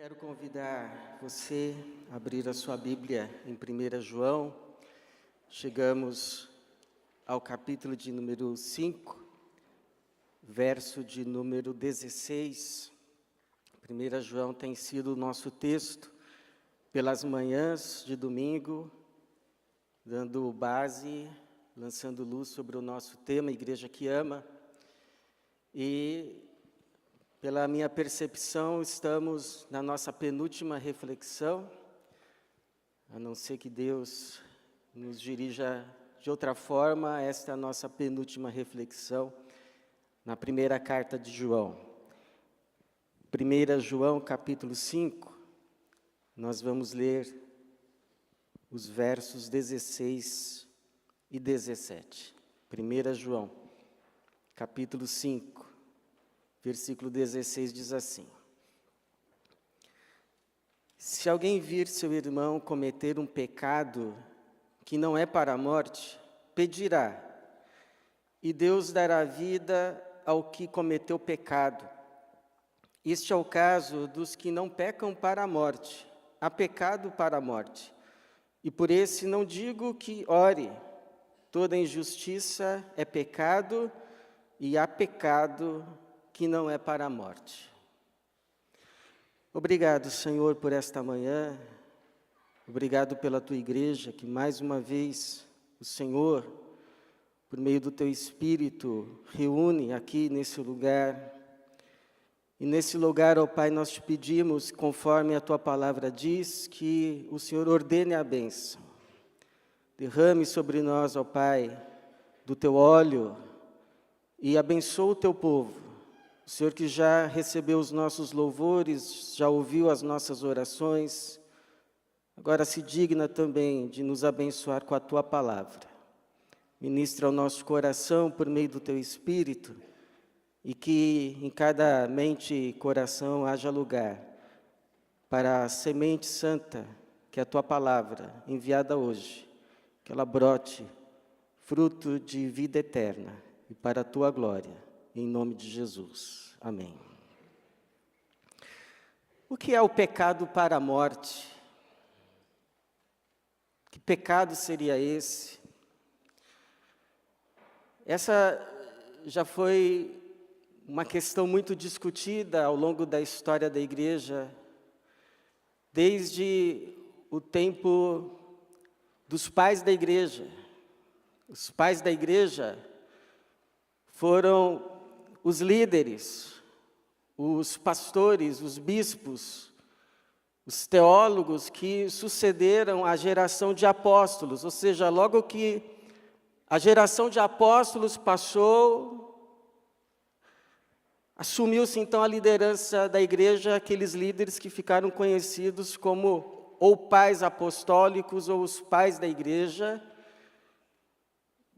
Quero convidar você a abrir a sua Bíblia em 1 João. Chegamos ao capítulo de número 5, verso de número 16. 1 João tem sido o nosso texto pelas manhãs de domingo, dando base, lançando luz sobre o nosso tema, Igreja que Ama. E, pela minha percepção, estamos na nossa penúltima reflexão, a não ser que Deus nos dirija de outra forma. Esta é a nossa penúltima reflexão na primeira carta de João. 1 João, capítulo 5, nós vamos ler os versos 16 e 17. 1 João, capítulo 5. Versículo 16 diz assim: Se alguém vir seu irmão cometer um pecado que não é para a morte, pedirá, e Deus dará vida ao que cometeu pecado. Este é o caso dos que não pecam para a morte, há pecado para a morte. E por esse não digo que ore, toda injustiça é pecado, e há pecado que não é para a morte. Obrigado, Senhor, por esta manhã. Obrigado pela Tua igreja, que mais uma vez o Senhor, por meio do Teu Espírito, reúne aqui nesse lugar. E nesse lugar, ó Pai, nós te pedimos, conforme a Tua palavra diz, que o Senhor ordene a bênção. Derrame sobre nós, ó Pai, do Teu óleo e abençoa o Teu povo. O Senhor que já recebeu os nossos louvores, já ouviu as nossas orações, agora se digna também de nos abençoar com a Tua palavra. Ministra ao nosso coração por meio do Teu Espírito, e que em cada mente e coração haja lugar para a semente santa, que é a Tua palavra, enviada hoje, que ela brote fruto de vida eterna e para a Tua glória. Em nome de Jesus. Amém. O que é o pecado para a morte? Que pecado seria esse? Essa já foi uma questão muito discutida ao longo da história da igreja, desde o tempo dos pais da igreja. Os pais da igreja foram os líderes, os pastores, os bispos, os teólogos que sucederam a geração de apóstolos, ou seja, logo que a geração de apóstolos passou, assumiu-se então a liderança da igreja, aqueles líderes que ficaram conhecidos como ou pais apostólicos ou os pais da igreja,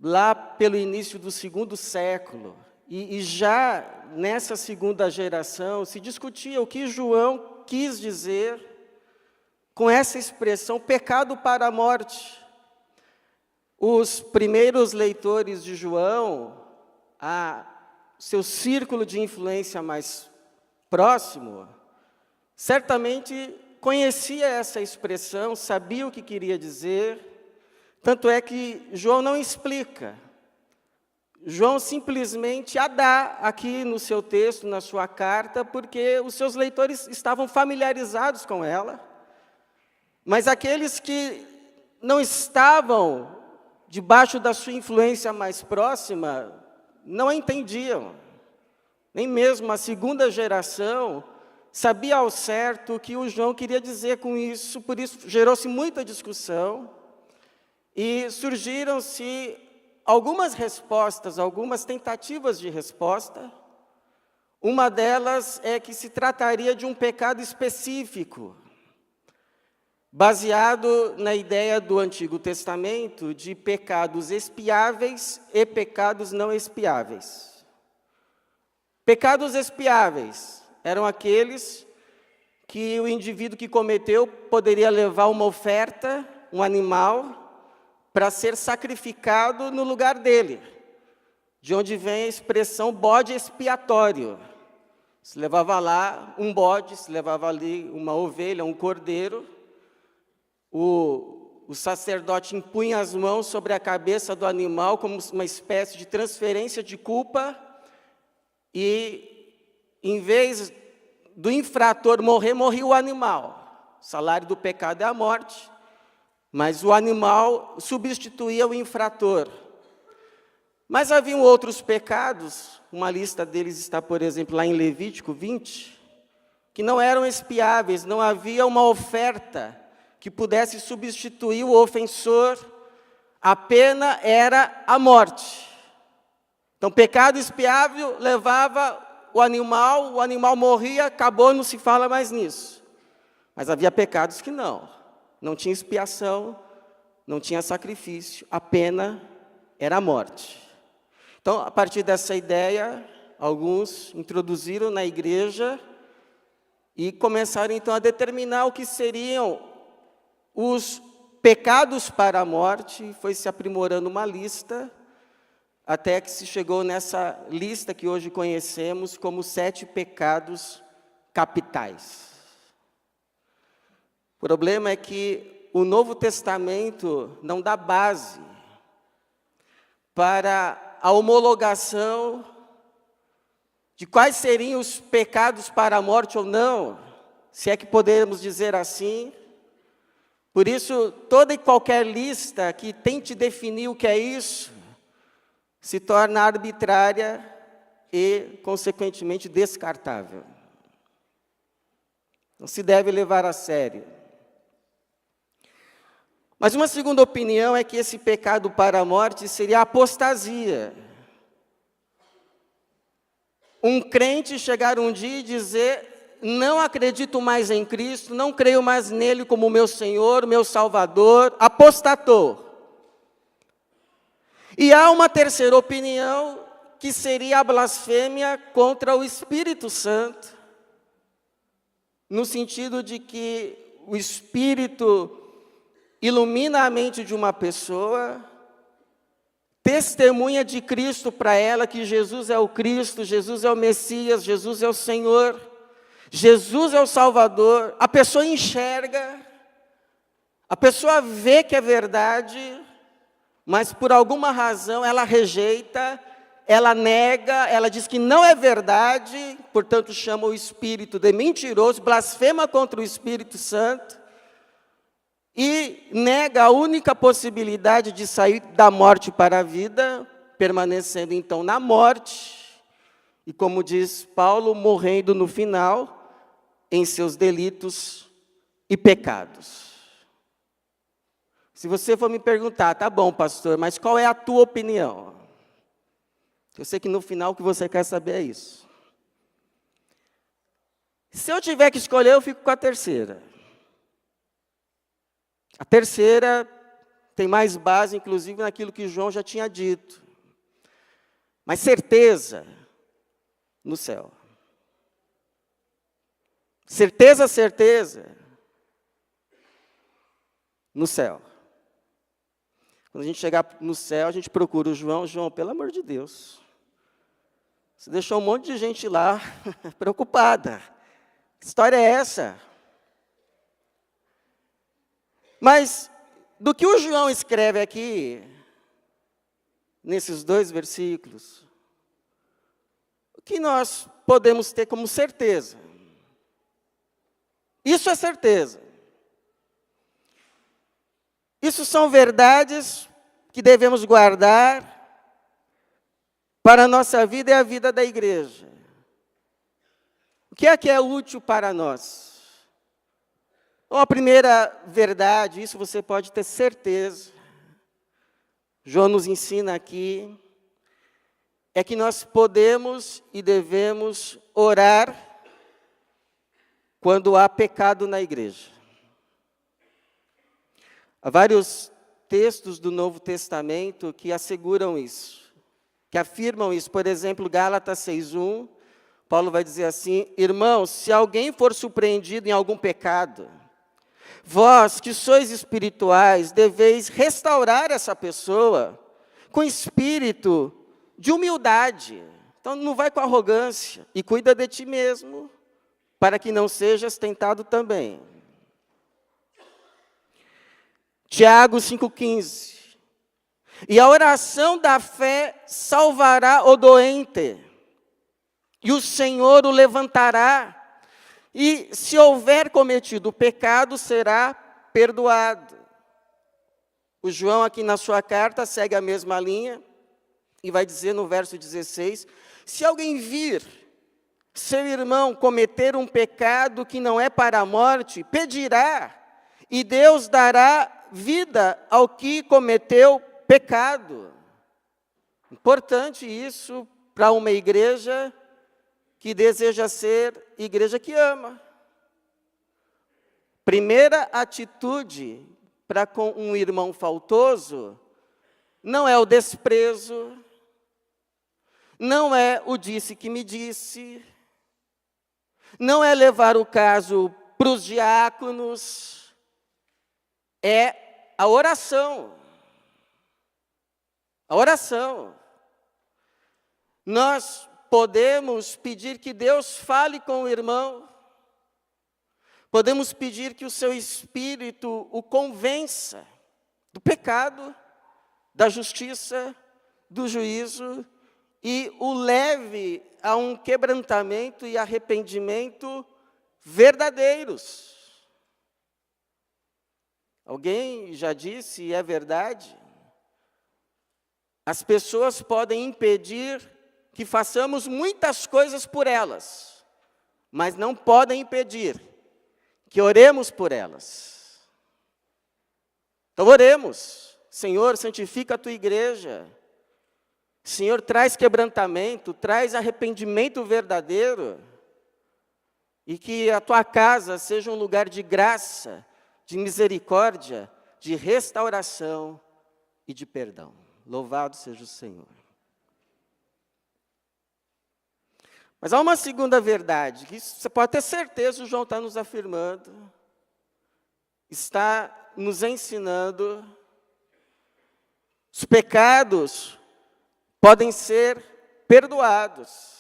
lá pelo início do 2º século. E já nessa segunda geração se discutia o que João quis dizer com essa expressão, pecado para a morte. Os primeiros leitores de João, seu círculo de influência mais próximo, certamente conhecia essa expressão, sabia o que queria dizer, tanto é que João não explica. João simplesmente a dá aqui no seu texto, na sua carta, porque os seus leitores estavam familiarizados com ela, mas aqueles que não estavam debaixo da sua influência mais próxima, não a entendiam. Nem mesmo a segunda geração sabia ao certo o que o João queria dizer com isso, por isso gerou-se muita discussão, e surgiram-se algumas respostas, algumas tentativas de resposta. Uma delas é que se trataria de um pecado específico, baseado na ideia do Antigo Testamento de pecados expiáveis e pecados não expiáveis. Pecados expiáveis eram aqueles que o indivíduo que cometeu poderia levar uma oferta, um animal, para ser sacrificado no lugar dele, de onde vem a expressão bode expiatório. Se levava lá um bode, se levava ali uma ovelha, um cordeiro, o sacerdote impunha as mãos sobre a cabeça do animal como uma espécie de transferência de culpa, e em vez do infrator morrer, morria o animal. O salário do pecado é a morte, mas o animal substituía o infrator. Mas haviam outros pecados, uma lista deles está, por exemplo, lá em Levítico 20, que não eram expiáveis, não havia uma oferta que pudesse substituir o ofensor, a pena era a morte. Então, pecado expiável levava o animal morria, acabou, não se fala mais nisso. Mas havia pecados que não tinha expiação, não tinha sacrifício, a pena era a morte. Então, a partir dessa ideia, alguns introduziram na igreja e começaram então a determinar o que seriam os pecados para a morte, foi se aprimorando uma lista, até que se chegou nessa lista que hoje conhecemos como 7 pecados capitais. O problema é que o Novo Testamento não dá base para a homologação de quais seriam os pecados para a morte ou não, se é que podemos dizer assim. Por isso, toda e qualquer lista que tente definir o que é isso, se torna arbitrária e, consequentemente, descartável. Não se deve levar a sério. Mas uma segunda opinião é que esse pecado para a morte seria a apostasia. Um crente chegar um dia e dizer: não acredito mais em Cristo, não creio mais nele como meu Senhor, meu Salvador, apostatou. E há uma terceira opinião, que seria a blasfêmia contra o Espírito Santo, no sentido de que o Espírito ilumina a mente de uma pessoa, testemunha de Cristo para ela, que Jesus é o Cristo, Jesus é o Messias, Jesus é o Senhor, Jesus é o Salvador. A pessoa enxerga, a pessoa vê que é verdade, mas por alguma razão ela rejeita, ela nega, ela diz que não é verdade, portanto chama o Espírito de mentiroso, blasfema contra o Espírito Santo, e nega a única possibilidade de sair da morte para a vida, permanecendo então na morte, e como diz Paulo, morrendo no final, em seus delitos e pecados. Se você for me perguntar: tá bom, pastor, mas qual é a tua opinião? Eu sei que no final o que você quer saber é isso. Se eu tiver que escolher, eu fico com a terceira. A terceira tem mais base, inclusive, naquilo que João já tinha dito. Mas certeza no céu. Certeza, certeza no céu. Quando a gente chegar no céu, a gente procura o João. João, pelo amor de Deus, você deixou um monte de gente lá preocupada. Que história é essa? Mas, do que o João escreve aqui, nesses 2 versículos, o que nós podemos ter como certeza? Isso é certeza. Isso são verdades que devemos guardar para a nossa vida e a vida da igreja. O que é útil para nós? Então, a primeira verdade, isso você pode ter certeza, João nos ensina aqui, é que nós podemos e devemos orar quando há pecado na igreja. Há vários textos do Novo Testamento que asseguram isso, que afirmam isso. Por exemplo, Gálatas 6:1, Paulo vai dizer assim: irmãos, se alguém for surpreendido em algum pecado, vós que sois espirituais, deveis restaurar essa pessoa com espírito de humildade, Então não vai com arrogância e cuida de ti mesmo, para que não sejas tentado também. Tiago 5,15. E a oração da fé salvará o doente, e o Senhor o levantará, e se houver cometido pecado, será perdoado. O João aqui na sua carta segue a mesma linha, e vai dizer no verso 16, se alguém vir seu irmão cometer um pecado que não é para a morte, pedirá, e Deus dará vida ao que cometeu pecado. Importante isso para uma igreja que deseja ser igreja que ama. Primeira atitude para com um irmão faltoso não é o desprezo, não é o disse que me disse, não é levar o caso para os diáconos, é a oração. A oração. Nós podemos pedir que Deus fale com o irmão, podemos pedir que o seu Espírito o convença do pecado, da justiça, do juízo, e o leve a um quebrantamento e arrependimento verdadeiros. Alguém já disse, e é verdade, as pessoas podem impedir que façamos muitas coisas por elas, mas não podem impedir que oremos por elas. Então oremos. Senhor, santifica a tua igreja. Senhor, traz quebrantamento, traz arrependimento verdadeiro, e que a tua casa seja um lugar de graça, de misericórdia, de restauração e de perdão. Louvado seja o Senhor. Mas há uma segunda verdade, que você pode ter certeza, o João está nos afirmando, está nos ensinando. Os pecados podem ser perdoados.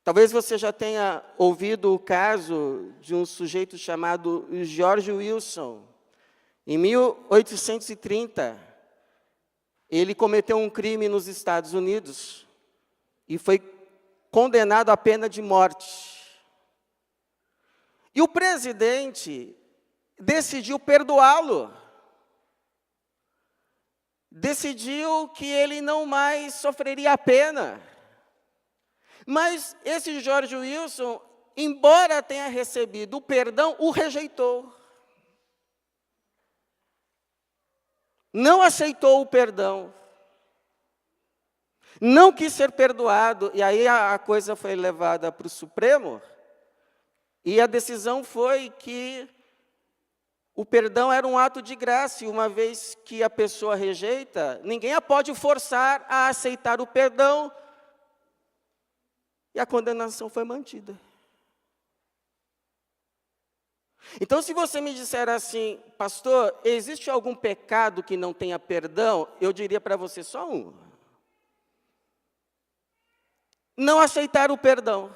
Talvez você já tenha ouvido o caso de um sujeito chamado George Wilson. Em 1830, ele cometeu um crime nos Estados Unidos e foi condenado à pena de morte. E o presidente decidiu perdoá-lo. Decidiu que ele não mais sofreria a pena. Mas esse George Wilson, embora tenha recebido o perdão, o rejeitou. Não aceitou o perdão. Não quis ser perdoado. E aí a coisa foi levada para o Supremo. E a decisão foi que o perdão era um ato de graça. E uma vez que a pessoa rejeita, ninguém a pode forçar a aceitar o perdão. E a condenação foi mantida. Então, se você me disser assim, pastor, existe algum pecado que não tenha perdão? Eu diria para você só um. Não aceitar o perdão.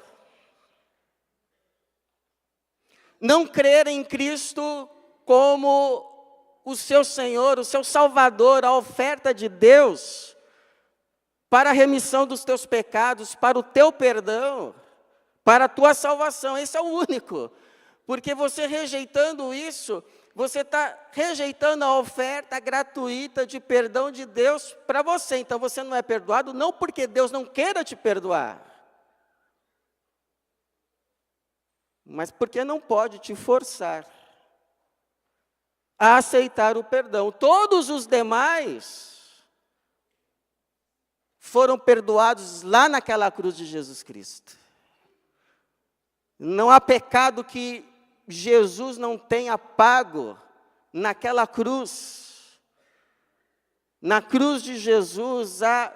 Não crer em Cristo como o seu Senhor, o seu Salvador, a oferta de Deus para a remissão dos teus pecados, para o teu perdão, para a tua salvação. Esse é o único. Porque você rejeitando isso, você está rejeitando a oferta gratuita de perdão de Deus para você. Então você não é perdoado, não porque Deus não queira te perdoar, mas porque não pode te forçar a aceitar o perdão. Todos os demais foram perdoados lá naquela cruz de Jesus Cristo. Não há pecado que Jesus não tenha pago naquela cruz. Na cruz de Jesus há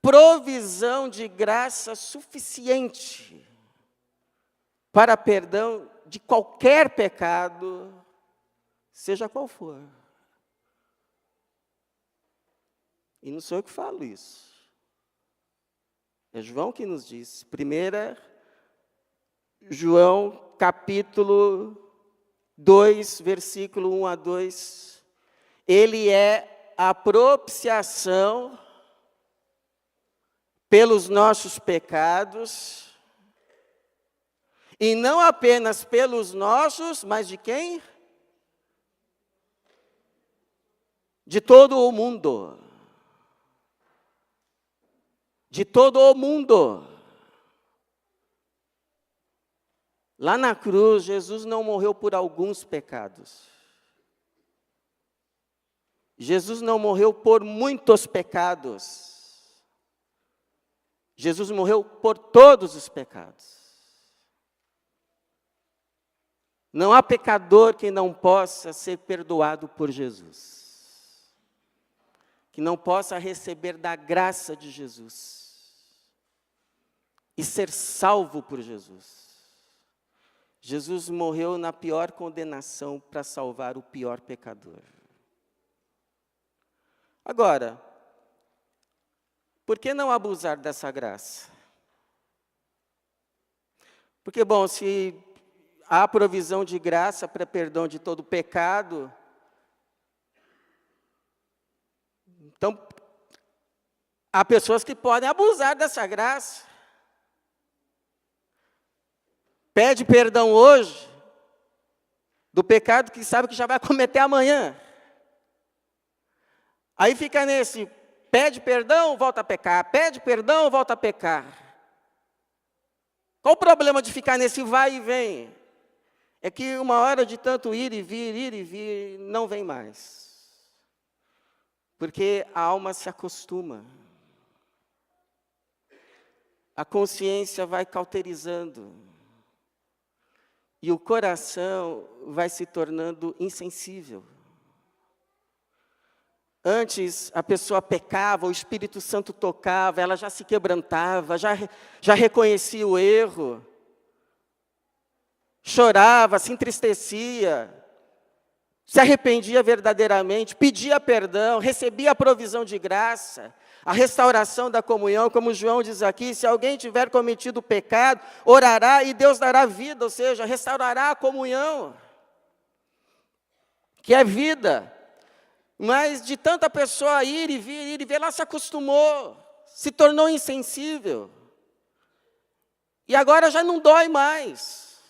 provisão de graça suficiente para perdão de qualquer pecado, seja qual for. E não sou eu que falo isso. É João que nos diz. 1 João, capítulo 2, versículo 1 a 2. Ele é a propiciação pelos nossos pecados, e não apenas pelos nossos, mas de quem? De todo o mundo. De todo o mundo. Lá na cruz, Jesus não morreu por alguns pecados. Jesus não morreu por muitos pecados. Jesus morreu por todos os pecados. Não há pecador que não possa ser perdoado por Jesus, que não possa receber da graça de Jesus e ser salvo por Jesus. Jesus morreu na pior condenação para salvar o pior pecador. Agora, por que não abusar dessa graça? Porque, bom, se há provisão de graça para perdão de todo pecado, então, há pessoas que podem abusar dessa graça. Pede perdão hoje do pecado que sabe que já vai cometer amanhã. Aí fica nesse, pede perdão, volta a pecar, pede perdão, volta a pecar. Qual o problema de ficar nesse vai e vem? É que uma hora de tanto ir e vir, não vem mais. Porque a alma se acostuma. A consciência vai cauterizando. E o coração vai se tornando insensível. Antes, a pessoa pecava, o Espírito Santo tocava, ela já se quebrantava, já reconhecia o erro, chorava, se entristecia, se arrependia verdadeiramente, pedia perdão, recebia a provisão de graça, a restauração da comunhão, como João diz aqui, se alguém tiver cometido pecado, orará e Deus dará vida, ou seja, restaurará a comunhão, que é vida. Mas de tanta pessoa ir e vir, ela se acostumou, se tornou insensível. E agora já não dói mais.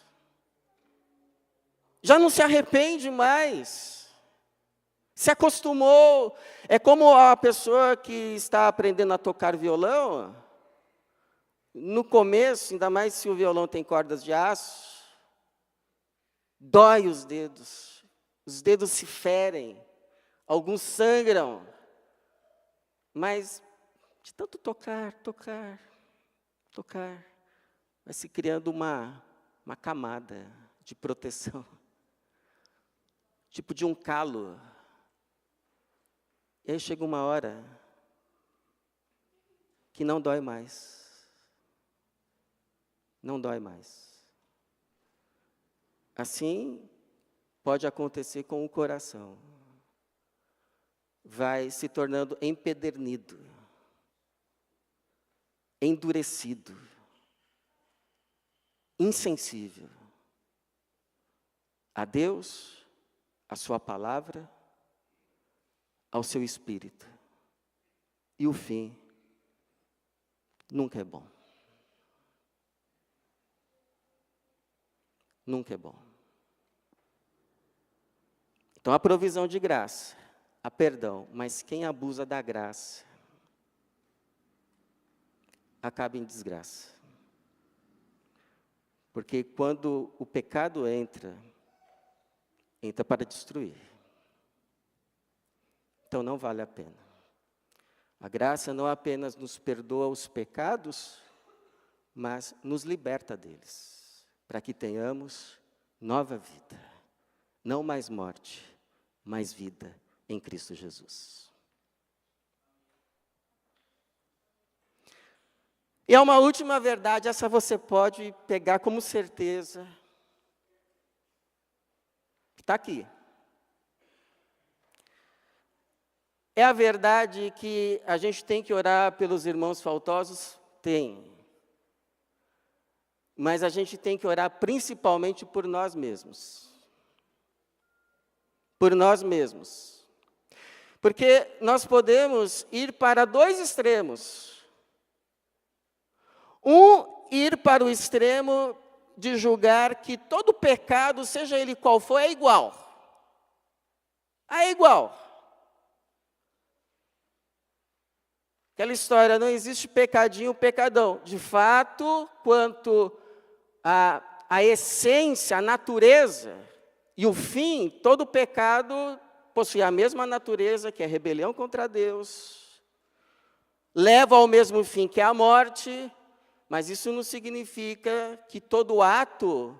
Já não se arrepende mais. Se acostumou. É como a pessoa que está aprendendo a tocar violão. No começo, ainda mais se o violão tem cordas de aço, dói os dedos se ferem. Alguns sangram, mas de tanto tocar, vai se criando uma camada de proteção, tipo de um calo. E aí chega uma hora que não dói mais. Não dói mais. Assim pode acontecer com o coração. Vai se tornando empedernido, endurecido, insensível a Deus, a sua palavra, ao seu espírito. E o fim nunca é bom. Nunca é bom. Então, a provisão de graça, a perdão, mas quem abusa da graça acaba em desgraça. Porque quando o pecado entra para destruir. Então não vale a pena. A graça não apenas nos perdoa os pecados, mas nos liberta deles, para que tenhamos nova vida. Não mais morte, mas vida em Cristo Jesus. E há uma última verdade, essa você pode pegar como certeza, que está aqui. É a verdade que a gente tem que orar pelos irmãos faltosos? Tem. Mas a gente tem que orar principalmente por nós mesmos. Por nós mesmos. Porque nós podemos ir para dois extremos. Ir para o extremo de julgar que todo pecado, seja ele qual for, é igual. É igual. Aquela história, não existe pecadinho, pecadão. De fato, quanto a essência, a natureza e o fim, todo pecado possui a mesma natureza, que é rebelião contra Deus, leva ao mesmo fim, que é a morte, mas isso não significa que todo ato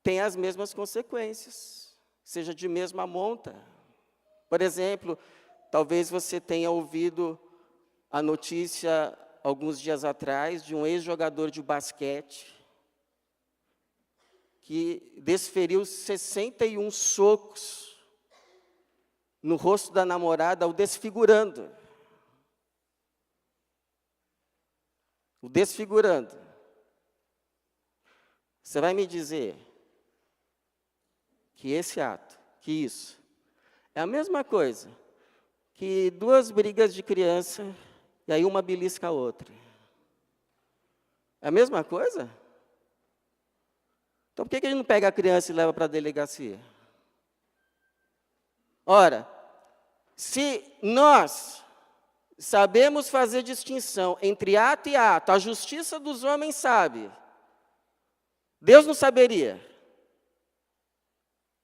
tem as mesmas consequências, seja de mesma monta. Por exemplo, talvez você tenha ouvido a notícia, alguns dias atrás, de um ex-jogador de basquete que desferiu 61 socos no rosto da namorada, o desfigurando. O desfigurando. Você vai me dizer que esse ato, que isso, é a mesma coisa que duas brigas de criança e aí uma belisca a outra. É a mesma coisa? Então por que a gente não pega a criança e leva para a delegacia? Ora, se nós sabemos fazer distinção entre ato e ato, a justiça dos homens sabe, Deus não saberia.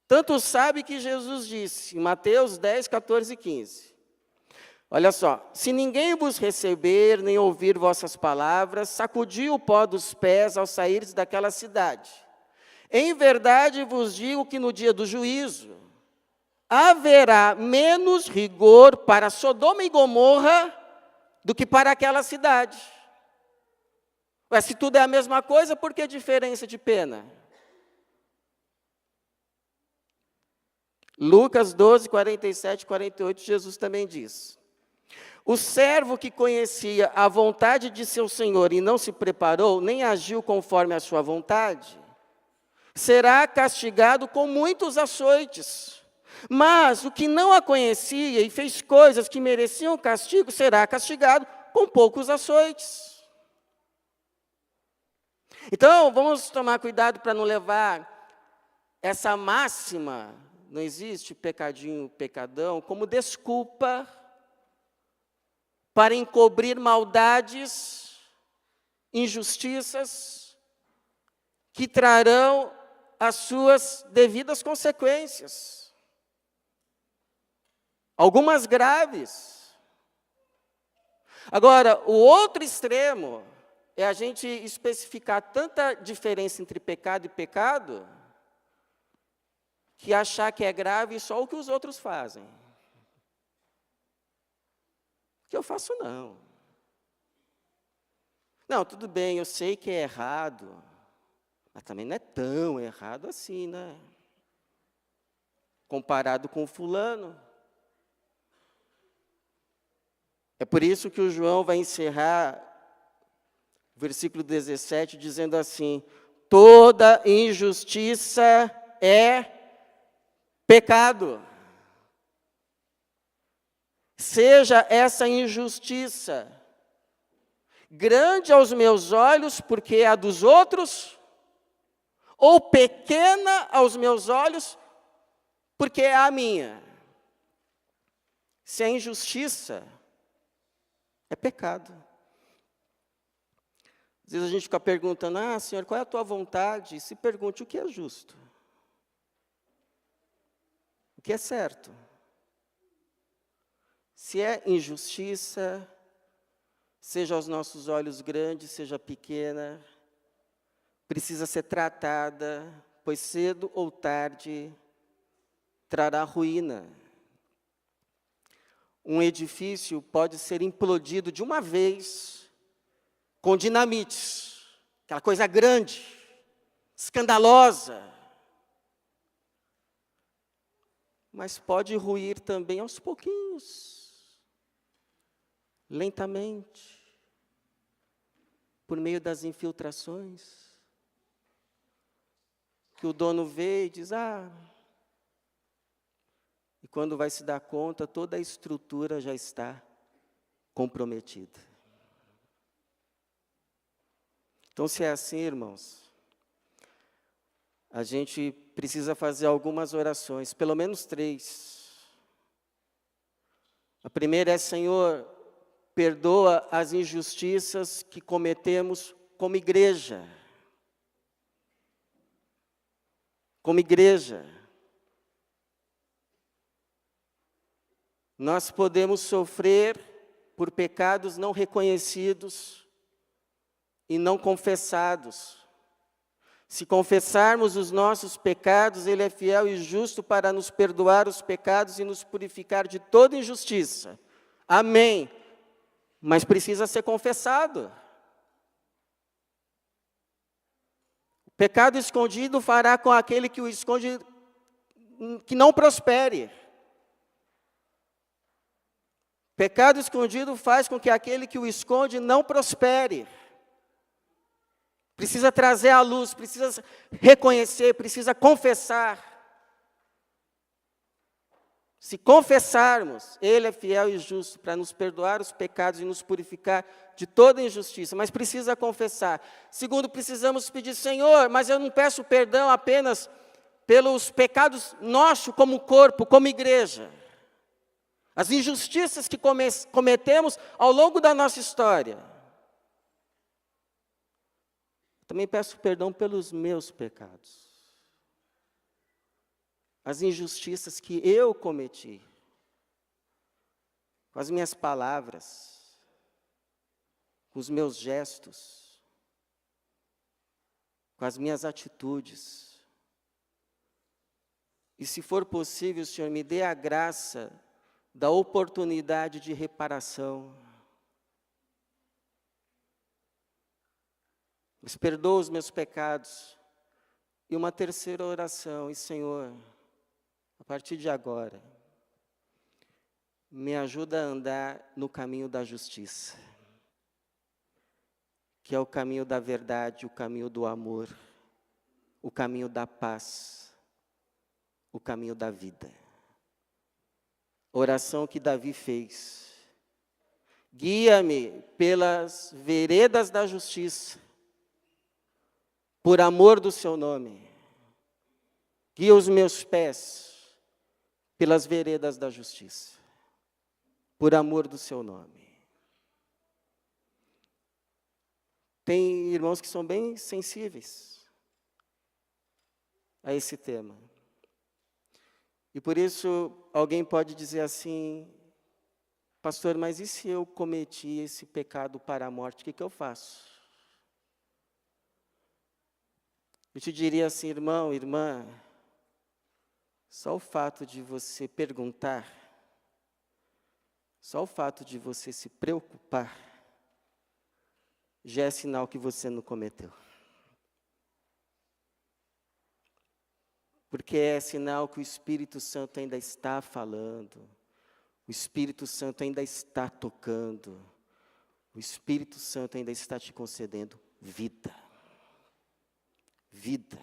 Tanto sabe que Jesus disse, em Mateus 10, 14 e 15, olha só, se ninguém vos receber, nem ouvir vossas palavras, sacudi o pó dos pés ao saíres daquela cidade. Em verdade vos digo que no dia do juízo, haverá menos rigor para Sodoma e Gomorra do que para aquela cidade. Mas se tudo é a mesma coisa, por que diferença de pena? Lucas 12, 47 e 48, Jesus também diz: o servo que conhecia a vontade de seu senhor e não se preparou, nem agiu conforme a sua vontade, será castigado com muitos açoites. Mas o que não a conhecia e fez coisas que mereciam castigo, será castigado com poucos açoites. Então, vamos tomar cuidado para não levar essa máxima, não existe pecadinho, pecadão, como desculpa para encobrir maldades, injustiças, que trarão as suas devidas consequências. Algumas graves. Agora, o outro extremo é a gente especificar tanta diferença entre pecado e pecado, que achar que é grave só o que os outros fazem. O que eu faço, não. Não, tudo bem, eu sei que é errado, mas também não é tão errado assim, né? Comparado com o fulano. É por isso que o João vai encerrar o versículo 17 dizendo assim: toda injustiça é pecado. Seja essa injustiça grande aos meus olhos, porque é a dos outros, ou pequena aos meus olhos, porque é a minha. Se é injustiça, é pecado. Às vezes a gente fica perguntando, Senhor, qual é a tua vontade? E se pergunte o que é justo. O que é certo. Se é injustiça, seja aos nossos olhos grande, seja pequena, precisa ser tratada, pois cedo ou tarde trará ruína. Um edifício pode ser implodido de uma vez com dinamite, aquela coisa grande, escandalosa. mas pode ruir também aos pouquinhos, lentamente, por meio das infiltrações, que o dono vê e diz, e quando vai se dar conta, toda a estrutura já está comprometida. Então, se é assim, irmãos, a gente precisa fazer algumas orações, pelo menos 3. A primeira é, Senhor, perdoa as injustiças que cometemos como igreja. Como igreja. Nós podemos sofrer por pecados não reconhecidos e não confessados. Se confessarmos os nossos pecados, Ele é fiel e justo para nos perdoar os pecados e nos purificar de toda injustiça. Amém. Mas precisa ser confessado. O pecado escondido fará com aquele que o esconde que não prospere. Pecado escondido faz com que aquele que o esconde não prospere. Precisa trazer à luz, precisa reconhecer, precisa confessar. Se confessarmos, Ele é fiel e justo para nos perdoar os pecados e nos purificar de toda injustiça, mas precisa confessar. Segundo, precisamos pedir, Senhor, mas eu não peço perdão apenas pelos pecados nossos como corpo, como igreja. As injustiças que cometemos ao longo da nossa história. Também peço perdão pelos meus pecados. As injustiças que eu cometi. Com as minhas palavras. Com os meus gestos. Com as minhas atitudes. E se for possível, Senhor, me dê a graça da oportunidade de reparação. Mas perdoa os meus pecados. E uma terceira oração, e Senhor, a partir de agora, me ajuda a andar no caminho da justiça, que é o caminho da verdade, o caminho do amor, o caminho da paz, o caminho da vida. Oração que Davi fez. Guia-me pelas veredas da justiça, por amor do seu nome. Guia os meus pés pelas veredas da justiça, por amor do seu nome. Tem irmãos que são bem sensíveis a esse tema. E por isso, alguém pode dizer assim, pastor, mas e se eu cometi esse pecado para a morte, o que eu faço? Eu te diria assim, irmão, irmã, só o fato de você perguntar, só o fato de você se preocupar, já é sinal que você não cometeu. Porque é sinal que o Espírito Santo ainda está falando, o Espírito Santo ainda está tocando, o Espírito Santo ainda está te concedendo vida. Vida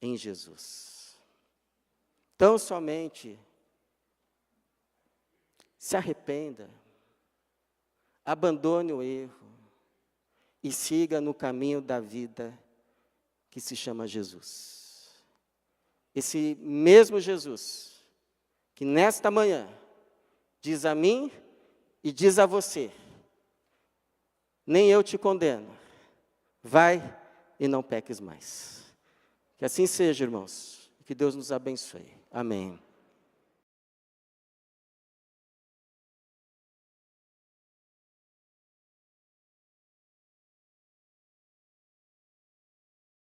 em Jesus. Então, somente se arrependa, abandone o erro e siga no caminho da vida que se chama Jesus. Esse mesmo Jesus, que nesta manhã diz a mim e diz a você, nem eu te condeno, vai e não peques mais. Que assim seja, irmãos, que Deus nos abençoe. Amém.